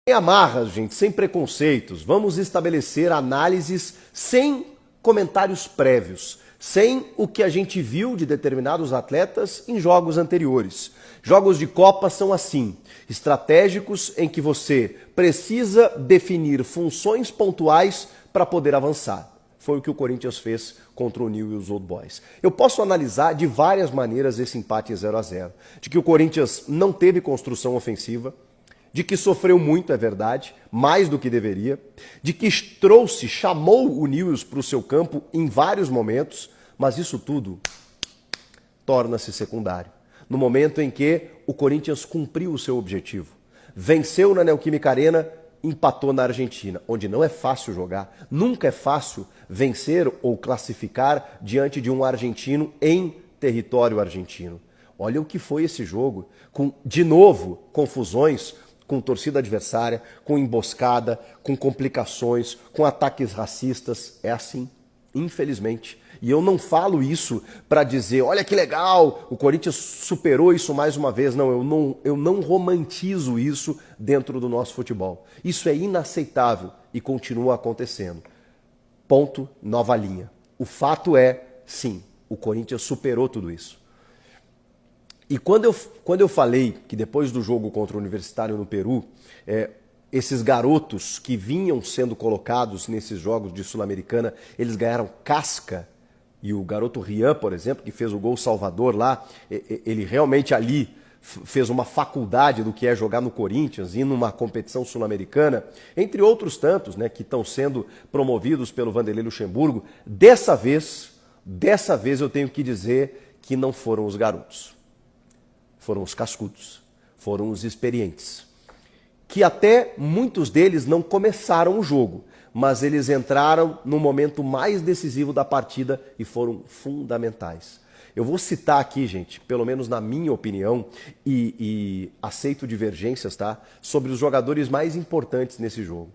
Sem amarras, gente, sem preconceitos. Vamos estabelecer análises sem comentários prévios, sem o que a gente viu de determinados atletas em jogos anteriores. Jogos de Copa são assim, estratégicos em que você precisa definir funções pontuais para poder avançar. Foi o que o Corinthians fez contra o Newell's Old Boys. Eu posso analisar de várias maneiras esse empate em 0-0. De que o Corinthians não teve construção ofensiva, de que sofreu muito, é verdade, mais do que deveria, de que chamou o Newell's para o seu campo em vários momentos, mas isso tudo torna-se secundário. No momento em que o Corinthians cumpriu o seu objetivo, venceu na Neoquímica Arena, empatou na Argentina, onde não é fácil jogar, nunca é fácil vencer ou classificar diante de um argentino em território argentino. Olha o que foi esse jogo, com, de novo, confusões, com torcida adversária, com emboscada, com complicações, com ataques racistas. É assim, infelizmente. E eu não falo isso para dizer, olha que legal, o Corinthians superou isso mais uma vez. Não, eu não romantizo isso dentro do nosso futebol. Isso é inaceitável e continua acontecendo. Ponto, nova linha. O fato é, sim, o Corinthians superou tudo isso. E quando eu falei que depois do jogo contra o Universitário no Peru, esses garotos que vinham sendo colocados nesses jogos de Sul-Americana, eles ganharam casca. E o garoto Rian, por exemplo, que fez o gol salvador lá, ele realmente ali fez uma faculdade do que é jogar no Corinthians e numa competição sul-americana, entre outros tantos, né, que estão sendo promovidos pelo Vanderlei Luxemburgo. Dessa vez eu tenho que dizer que não foram os garotos. Foram os cascudos, foram os experientes, que até muitos deles não começaram o jogo, mas eles entraram no momento mais decisivo da partida e foram fundamentais. Eu vou citar aqui, gente, pelo menos na minha opinião, e aceito divergências, tá? Sobre os jogadores mais importantes nesse jogo.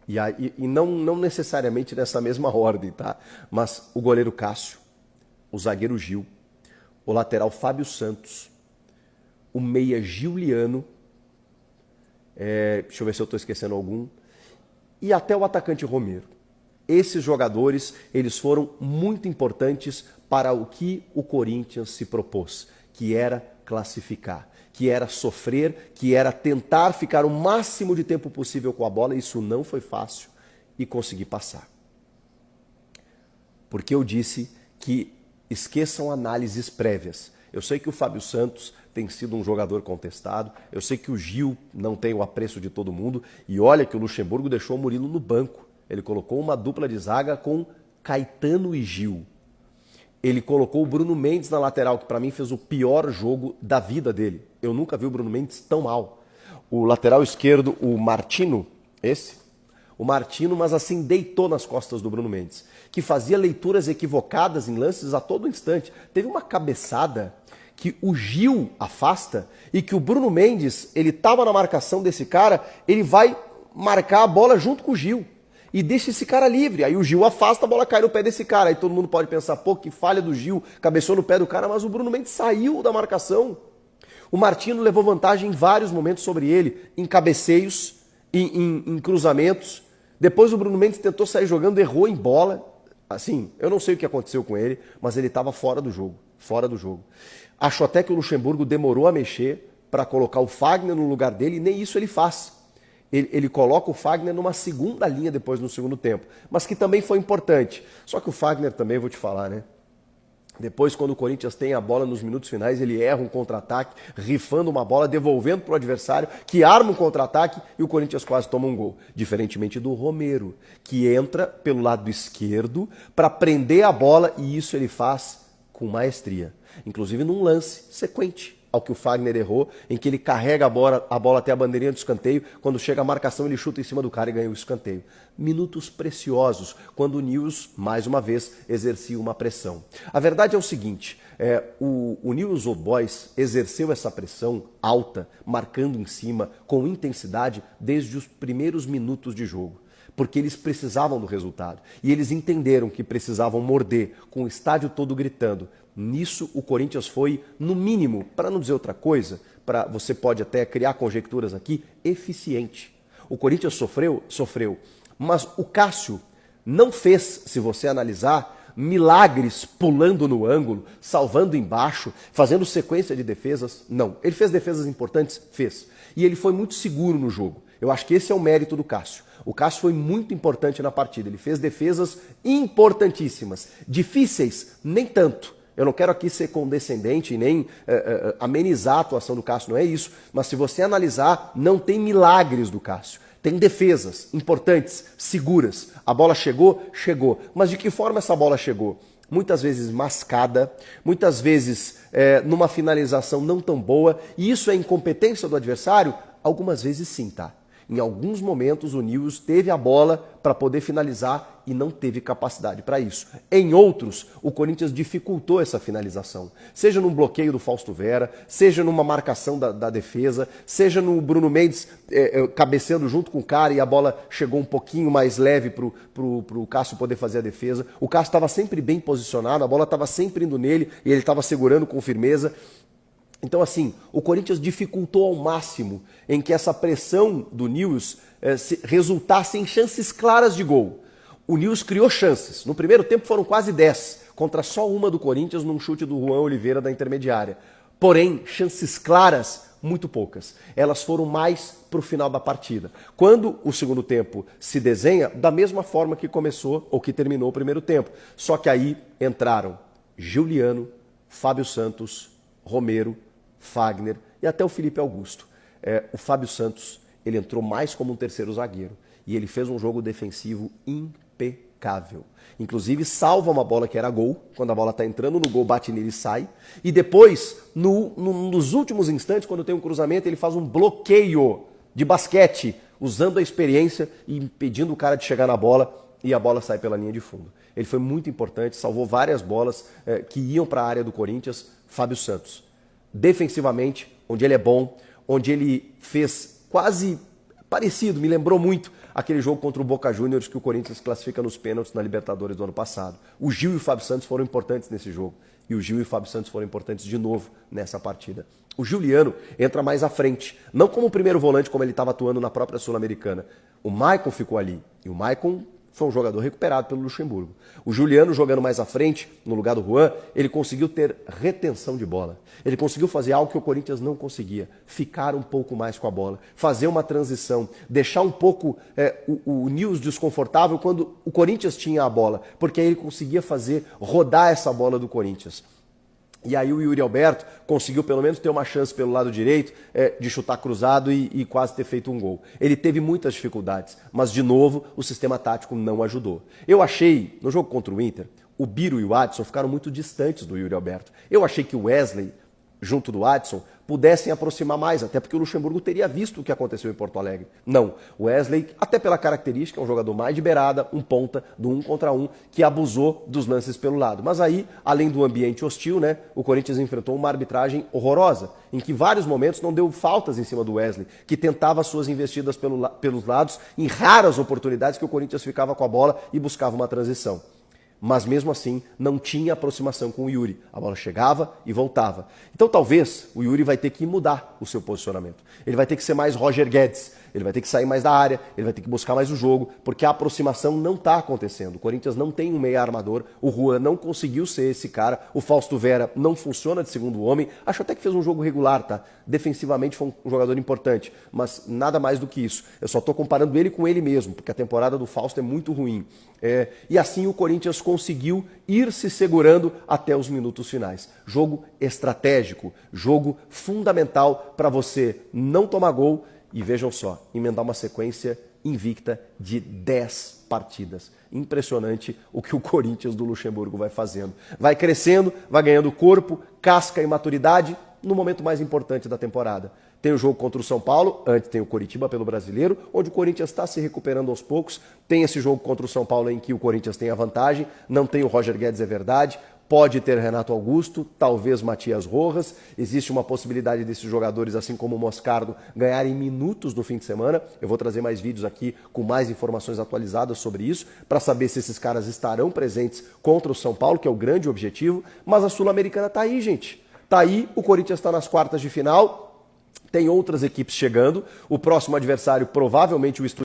E não necessariamente nessa mesma ordem, tá? Mas o goleiro Cássio, o zagueiro Gil, o lateral Fábio Santos, o meia Giuliano, deixa eu ver se eu estou esquecendo algum, e até o atacante Romero. Esses jogadores, eles foram muito importantes para o que o Corinthians se propôs, que era classificar, que era sofrer, que era tentar ficar o máximo de tempo possível com a bola. Isso não foi fácil e conseguir passar. Porque eu disse que esqueçam análises prévias. Eu sei que o Fábio Santos tem sido um jogador contestado, eu sei que o Gil não tem o apreço de todo mundo, e olha que o Luxemburgo deixou o Murilo no banco. Ele colocou uma dupla de zaga com Caetano e Gil. Ele colocou o Bruno Mendes na lateral, que para mim fez o pior jogo da vida dele. Eu nunca vi o Bruno Mendes tão mal. O lateral esquerdo, o Martino, o Martino, mas assim, deitou nas costas do Bruno Mendes, que fazia leituras equivocadas em lances a todo instante. Teve uma cabeçada que o Gil afasta e que o Bruno Mendes, ele estava na marcação desse cara, ele vai marcar a bola junto com o Gil e deixa esse cara livre. Aí o Gil afasta, a bola cai no pé desse cara. Aí todo mundo pode pensar, pô, que falha do Gil, cabeçou no pé do cara, mas o Bruno Mendes saiu da marcação. O Martino levou vantagem em vários momentos sobre ele, em cabeceios, em cruzamentos. Depois o Bruno Mendes tentou sair jogando, errou em bola. Assim, eu não sei o que aconteceu com ele, mas ele estava fora do jogo. Fora do jogo. Acho até que o Luxemburgo demorou a mexer para colocar o Fagner no lugar dele, e nem isso ele faz. Ele coloca o Fagner numa segunda linha depois no segundo tempo, mas que também foi importante. Só que o Fagner também, vou te falar, né? Depois, quando o Corinthians tem a bola nos minutos finais, ele erra um contra-ataque, rifando uma bola, devolvendo para o adversário, que arma um contra-ataque e o Corinthians quase toma um gol. Diferentemente do Romero, que entra pelo lado esquerdo para prender a bola, e isso ele faz com maestria. Inclusive num lance sequente ao que o Fagner errou, em que ele carrega a bola até a bandeirinha do escanteio, quando chega a marcação ele chuta em cima do cara e ganha o escanteio. Minutos preciosos, quando o Newell's, mais uma vez, exercia uma pressão. A verdade é o seguinte, o Newell's Old Boys exerceu essa pressão alta, marcando em cima, com intensidade, desde os primeiros minutos de jogo. Porque eles precisavam do resultado. E eles entenderam que precisavam morder, com o estádio todo gritando. Nisso, o Corinthians foi, no mínimo, para não dizer outra coisa, você pode até criar conjecturas aqui, eficiente. O Corinthians sofreu. Mas o Cássio não fez, se você analisar, milagres pulando no ângulo, salvando embaixo, fazendo sequência de defesas. Não. Ele fez defesas importantes? Fez. E ele foi muito seguro no jogo. Eu acho que esse é o mérito do Cássio. O Cássio foi muito importante na partida. Ele fez defesas importantíssimas. Difíceis, nem tanto. Eu não quero aqui ser condescendente e nem amenizar a atuação do Cássio, não é isso. Mas se você analisar, não tem milagres do Cássio. Tem defesas importantes, seguras. A bola chegou? Chegou. Mas de que forma essa bola chegou? Muitas vezes mascada, muitas vezes numa finalização não tão boa. E isso é incompetência do adversário? Algumas vezes sim, tá? Em alguns momentos o Nils teve a bola para poder finalizar e não teve capacidade para isso. Em outros, o Corinthians dificultou essa finalização. Seja num bloqueio do Fausto Vera, seja numa marcação da defesa, seja no Bruno Mendes cabeceando junto com o cara e a bola chegou um pouquinho mais leve pro Cássio poder fazer a defesa. O Cássio estava sempre bem posicionado, a bola estava sempre indo nele e ele estava segurando com firmeza. Então, assim, o Corinthians dificultou ao máximo em que essa pressão do Nils resultasse em chances claras de gol. O Nils criou chances. No primeiro tempo foram quase 10, contra só uma do Corinthians num chute do Juan Oliveira da intermediária. Porém, chances claras, muito poucas. Elas foram mais para o final da partida. Quando o segundo tempo se desenha, da mesma forma que começou ou que terminou o primeiro tempo. Só que aí entraram Giuliano, Fábio Santos, Romero, Fagner e até o Felipe Augusto. O Fábio Santos, ele entrou mais como um terceiro zagueiro e ele fez um jogo defensivo impecável. Inclusive salva uma bola que era gol, quando a bola está entrando no gol, bate nele e sai. E depois, nos últimos instantes, quando tem um cruzamento, ele faz um bloqueio de basquete, usando a experiência e impedindo o cara de chegar na bola e a bola sai pela linha de fundo. Ele foi muito importante, salvou várias bolas que iam para a área do Corinthians. Fábio Santos. Defensivamente, onde ele é bom, onde ele fez quase parecido, me lembrou muito aquele jogo contra o Boca Juniors que o Corinthians classifica nos pênaltis na Libertadores do ano passado. O Gil e o Fábio Santos foram importantes nesse jogo. E o Gil e o Fábio Santos foram importantes de novo nessa partida. O Giuliano entra mais à frente, não como o primeiro volante como ele estava atuando na própria Sul-Americana. O Maicon ficou ali e o Maicon foi um jogador recuperado pelo Luxemburgo. O Giuliano jogando mais à frente, no lugar do Juan, ele conseguiu ter retenção de bola. Ele conseguiu fazer algo que o Corinthians não conseguia, ficar um pouco mais com a bola, fazer uma transição, deixar um pouco o Nils desconfortável quando o Corinthians tinha a bola, porque aí ele conseguia fazer rodar essa bola do Corinthians. E aí o Yuri Alberto conseguiu pelo menos ter uma chance pelo lado direito de chutar cruzado e quase ter feito um gol. Ele teve muitas dificuldades, mas de novo o sistema tático não ajudou. Eu achei, no jogo contra o Inter, o Biro e o Adson ficaram muito distantes do Yuri Alberto. Eu achei que o Wesley, junto do Adson, pudessem aproximar mais, até porque o Luxemburgo teria visto o que aconteceu em Porto Alegre. Não, o Wesley, até pela característica, é um jogador mais de beirada, um ponta, do 1 contra 1, que abusou dos lances pelo lado. Mas aí, além do ambiente hostil, né, o Corinthians enfrentou uma arbitragem horrorosa, em que vários momentos não deu faltas em cima do Wesley, que tentava suas investidas pelos lados, em raras oportunidades que o Corinthians ficava com a bola e buscava uma transição. Mas mesmo assim não tinha aproximação com o Yuri. A bola chegava e voltava. Então talvez o Yuri vai ter que mudar o seu posicionamento. Ele vai ter que ser mais Roger Guedes. Ele vai ter que sair mais da área, ele vai ter que buscar mais o jogo, porque a aproximação não está acontecendo. O Corinthians não tem um meia armador, o Juan não conseguiu ser esse cara, o Fausto Vera não funciona de segundo homem. Acho até que fez um jogo regular, tá? Defensivamente foi um jogador importante, mas nada mais do que isso. Eu só estou comparando ele com ele mesmo, porque a temporada do Fausto é muito ruim. E assim o Corinthians conseguiu ir se segurando até os minutos finais. Jogo estratégico, jogo fundamental para você não tomar gol. E vejam só, emendar uma sequência invicta de 10 partidas. Impressionante o que o Corinthians do Luxemburgo vai fazendo. Vai crescendo, vai ganhando corpo, casca e maturidade no momento mais importante da temporada. Tem o jogo contra o São Paulo, antes tem o Coritiba pelo Brasileiro, onde o Corinthians está se recuperando aos poucos. Tem esse jogo contra o São Paulo em que o Corinthians tem a vantagem, não tem o Roger Guedes, é verdade. Pode ter Renato Augusto, talvez Matias Rojas. Existe uma possibilidade desses jogadores, assim como o Moscardo, ganharem minutos no fim de semana. Eu vou trazer mais vídeos aqui com mais informações atualizadas sobre isso, para saber se esses caras estarão presentes contra o São Paulo, que é o grande objetivo. Mas a Sul-Americana está aí, gente. Está aí, o Corinthians está nas quartas de final. Tem outras equipes chegando. O próximo adversário, provavelmente o Estudiantes,